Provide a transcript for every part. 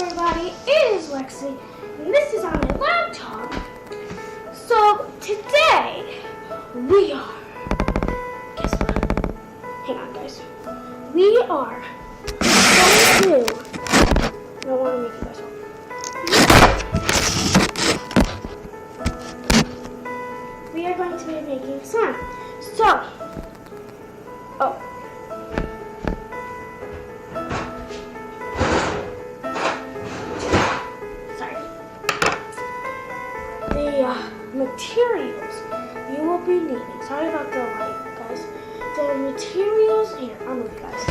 everybody, it is Lexi, and this is on my laptop. So today, we are, guess what? Hang on guys. We are going to, I don't want to make you guys up. We are going to be making slime. So, materials you will be needing. Sorry about the light, guys. The materials here. I'll move, guys.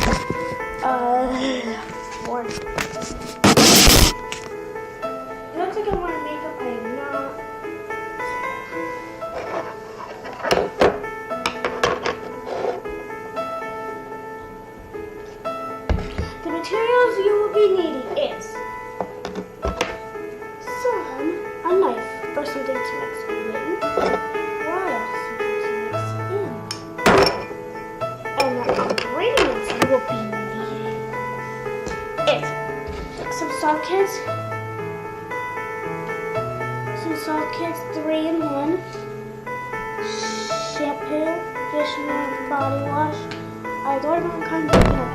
More. It looks like I'm wearing makeup. I am not. The materials you will be needing is a knife or something to mix with. What else to mix in? And the ingredients you will be needing is some salt kits, 3-in-1, shampoo, conditioner, body wash, either one kind,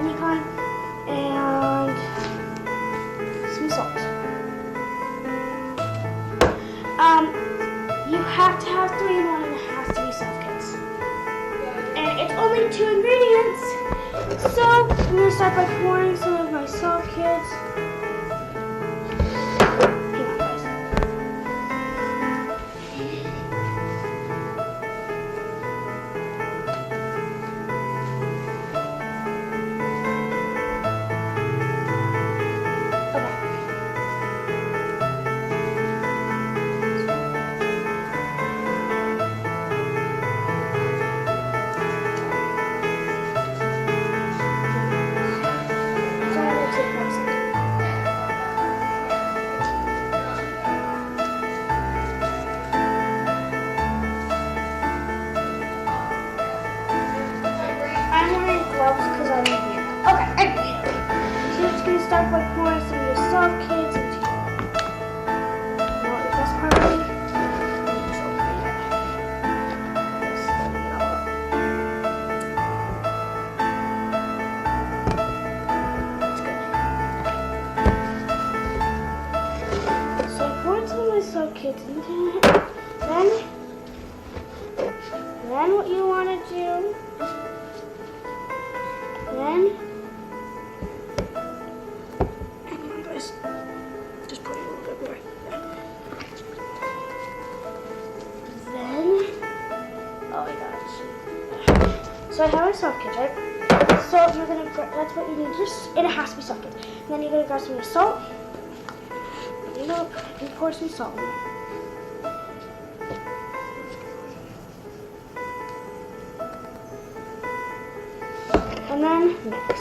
any kind, and some salt. You have to have 3-in-1 and it has to be soft kits. And it's only 2 ingredients. So I'm going to start by pouring some of my soft kits. Hang on guys. Start by pouring some of your soft kits into your best part of it. So I poured some of my soft kits into it. Then what you want to do, just put it a little bit more. Then, oh my gosh. So I have my soft kits, right? So you're gonna, that's what you need. And it has to be soft kits. And then you're gonna grab some of your salt. You know, and pour some salt in. And then mix.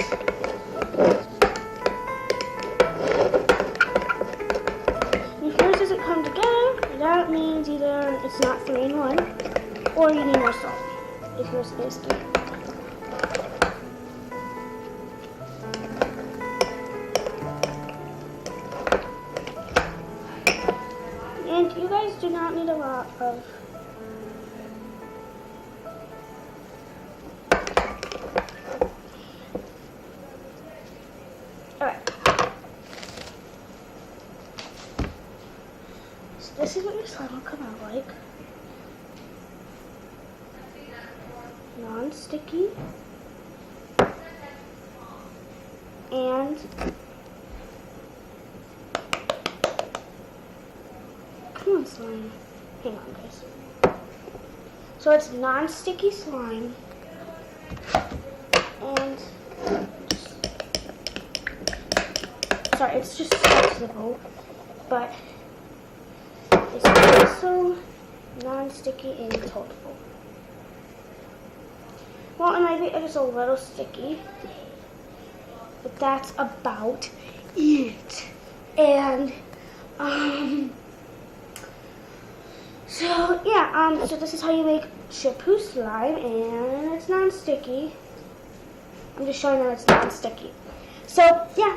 Come together, that means either it's not 3-in-1 or you need more salt if you're supposed to. And you guys do not need a lot of this is what your slime will come out like. Non-sticky. And come on, slime. Hang on, guys. So it's non-sticky slime. And sorry, it's just flexible, but it's also non-sticky and toastable. Well, it might be just a little sticky, but that's about it. And so yeah, so this is how you make shampoo slime, and it's non-sticky. I'm just showing that it's non-sticky. So yeah.